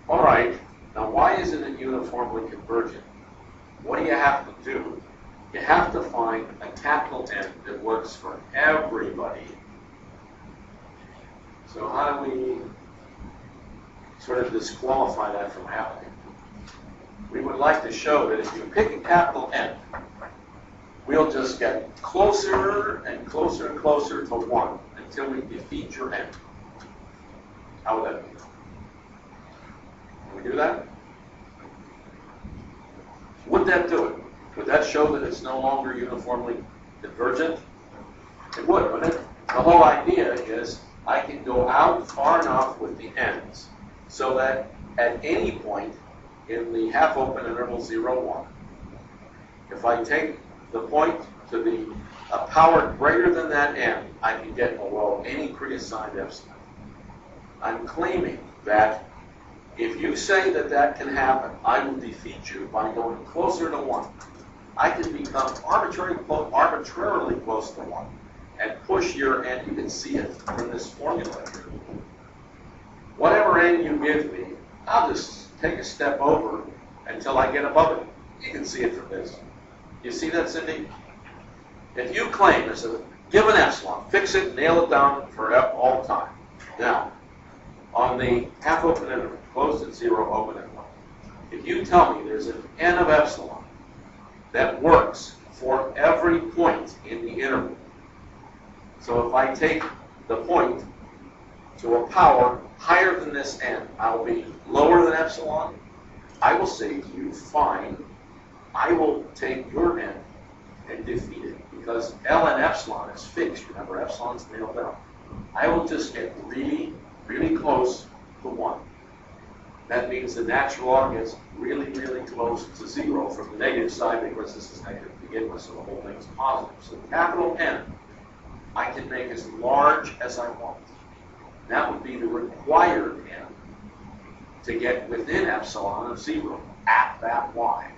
All right, now why isn't it uniformly convergent? What do you have to do? You have to find a capital N that works for everybody. So how do we sort of disqualify that from happening? We would like to show that if you pick a capital N, we'll just get closer and closer and closer to 1 until we defeat your N. How would that be? Can we do that? Would that do it? Would that show that it's no longer uniformly convergent? It would, wouldn't it? The whole idea is I can go out far enough with the N's so that at any point in the half-open interval 0, 1, if I take the point to be a power greater than that N, I can get below any preassigned epsilon. I'm claiming that if you say that that can happen, I will defeat you by going closer to 1. I can become arbitrarily close to 1 and push your N. You can see it in this formula here. Whatever N you give me, I'll just take a step over until I get above it. You can see it from this. You see that, Cindy? If you claim, there's a given epsilon, fix it, nail it down for all time. Now, on the half-open interval, closed at 0, open at 1. If you tell me there's an N of epsilon that works for every point in the interval, so if I take the point to a power higher than this N, I'll be lower than epsilon, I will say to you, fine, I will take your N and defeat it, because ln epsilon is fixed. Remember, epsilon's nailed down. I will just get really, really close to 1. That means the natural log gets really, really close to 0 from the negative side, because this is negative to begin with, so the whole thing's positive. So capital N, I can make as large as I want. That would be the required N to get within epsilon of 0 at that Y.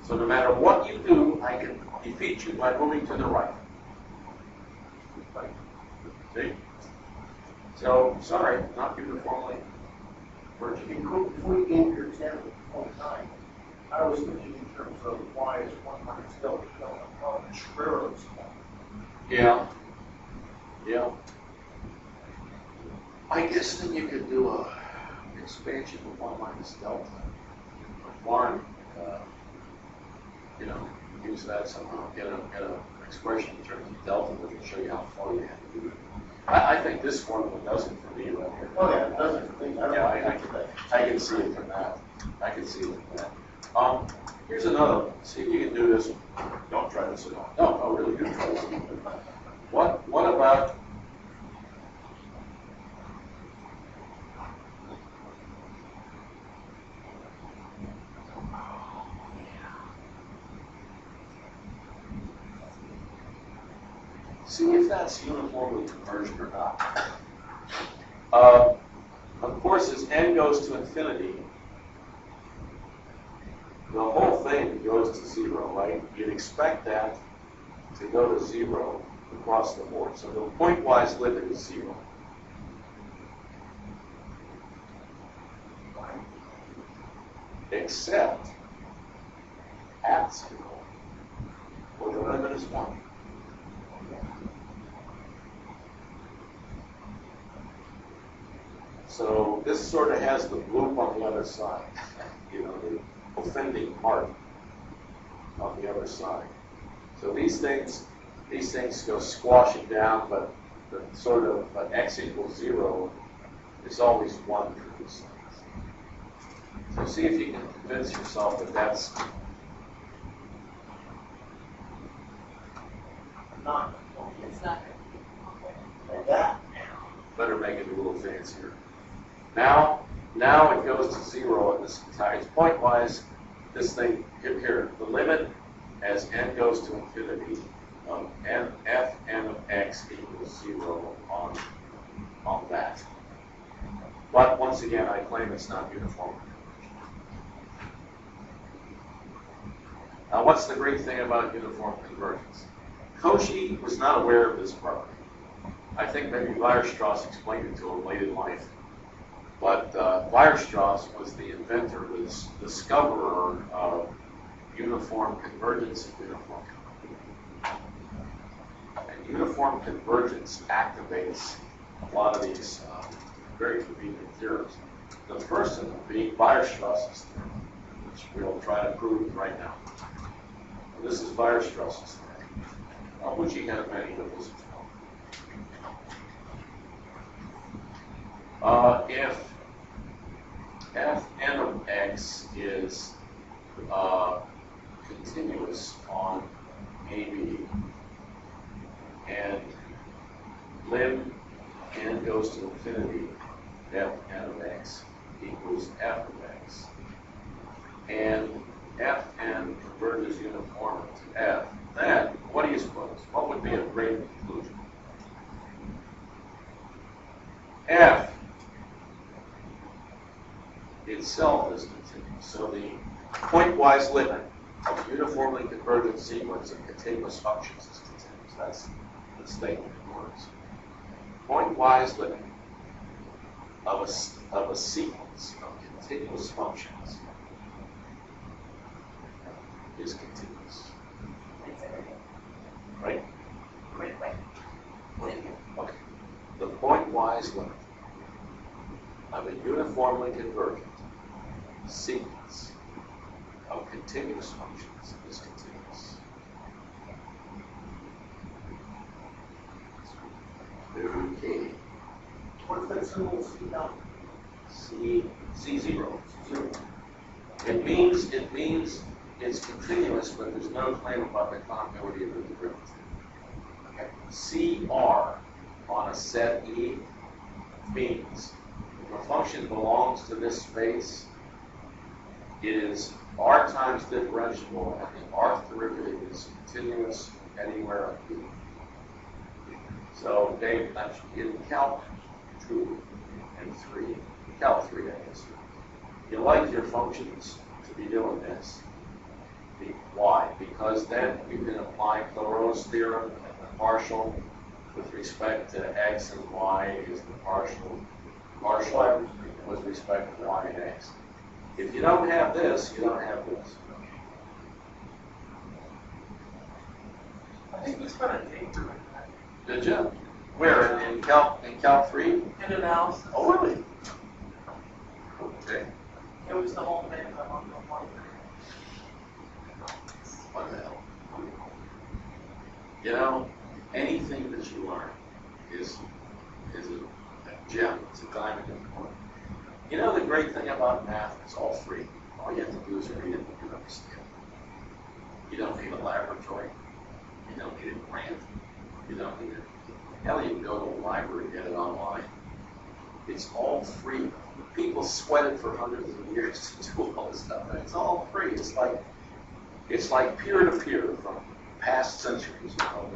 So no matter what you do, I can defeat you by moving to the right. See? So, sorry, not uniformly convergent. If we gave your 10 at 0.9, I was thinking in terms of Y is 100 still arbitrarily small. Yeah. Yeah. I guess then you could do a expansion of 1 minus delta. Barn, use that somehow, get an expression in terms of delta that will show you how far you have to do it. I think this formula does it for me right here. Oh yeah, it does it for me. I can see it from that. I can see it from that. Here's another one. See if you can do this. Don't try this at all. No, really do try this. What about see if that's uniformly convergent or not. Of course, as n goes to infinity, the whole thing goes to 0, right? You'd expect that to go to 0 across the board. So the point-wise limit is 0. Except at 0, where the limit is 1. So this sort of has the bloop on the other side, the offending part on the other side. So these things go squashing down, but the sort of x equals 0 is always 1 for these things. So see if you can convince yourself that that's not. It's not. Like that. Better make it a little fancier. Now it goes to 0 at this entire. It's point-wise. This thing here, the limit as n goes to infinity of fn of x equals 0 on that. But once again, I claim it's not uniform. Now, what's the great thing about uniform convergence? Cauchy was not aware of this property. I think maybe Weierstrass explained it to him late in life. But Weierstrass was the inventor, was discoverer of uniform convergence and uniform convergence. And uniform convergence activates a lot of these very convenient theorems. The first of them being Weierstrass's theorem, which we'll try to prove right now. And this is Weierstrass's theorem, of which he had many of those as well. If Fn of x is continuous on AB, and lim n goes to infinity, Fn of x equals f of x, and Fn converges uniformly to f, then what do you suppose? What would be a great conclusion? F itself is continuous. So the pointwise limit of a uniformly convergent sequence of continuous functions is continuous. That's the statement in words. Pointwise limit of a sequence of continuous functions is continuous. Right? Okay. The pointwise limit of a uniformly convergent sequence of continuous functions is continuous. Okay. What if that symbol C now? C0. It means it's continuous, but there's no claim about the continuity of the derivative. Okay. CR on a set E means if a function belongs to this space, it is R times differentiable, and the Rth derivative is continuous anywhere on B. So, Dave, in Calc 2 and 3, Calc 3, I guess, you like your functions to be doing this. Why? Because then you can apply Clairaut's theorem, and the partial with respect to x and y is the partial with respect to y and x. If you don't have this, you don't have this. I think we spent a day doing that. Did you? Where? In Calc 3? In analysis. Oh, really? Okay. It was the whole thing that I'm on the one. What the hell? You know, anything that you learn is a gem. It's a diamond in the coin. You know the great thing about math, it's all free. All you have to do is read it and you understand. You don't need a laboratory. You don't need a grant. You don't need it. Hell, you can go to a library and get it online. It's all free. People sweated for hundreds of years to do all this stuff, and it's all free. It's like peer-to-peer from past centuries. You know,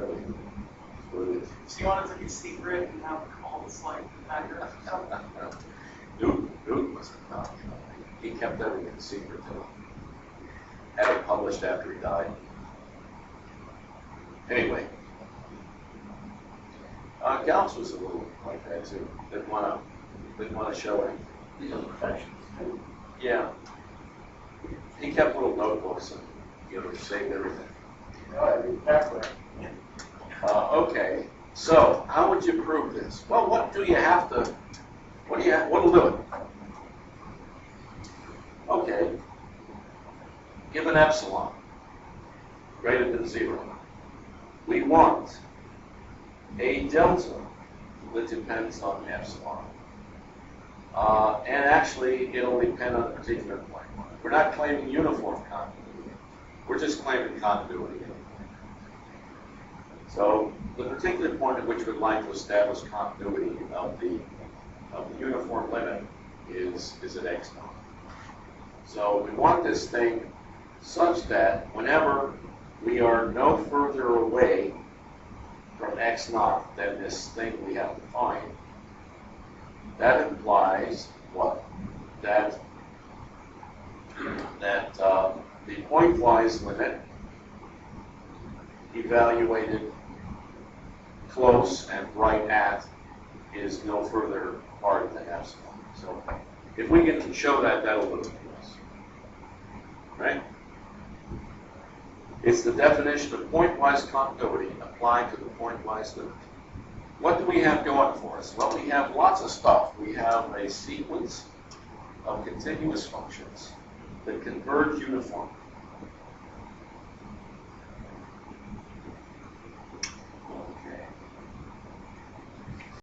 really. So you wanted to be secret and have all this like accurate stuff? Newton was a cop. He kept everything secret till he had it published after he died. Anyway, Gauss was a little like that too. Didn't want to show anything. These are perfections. Yeah. He kept little notebooks and saved everything. Exactly. Okay. So how would you prove this? Well, what do you have to? What'll do it? Okay. Given epsilon greater than 0, we want a delta that depends on epsilon. And actually, it'll depend on a particular point. We're not claiming uniform continuity. We're just claiming continuity. So the particular point at which we'd like to establish continuity of the uniform limit is at x naught. So we want this thing such that whenever we are no further away from x naught than this thing we have to find, that implies what? That the pointwise limit evaluated close and right at is no further hard to have something. So if we can show that, that'll look us. Right? It's the definition of pointwise continuity applied to the pointwise limit. What do we have going for us? Well, we have lots of stuff. We have a sequence of continuous functions that converge uniformly.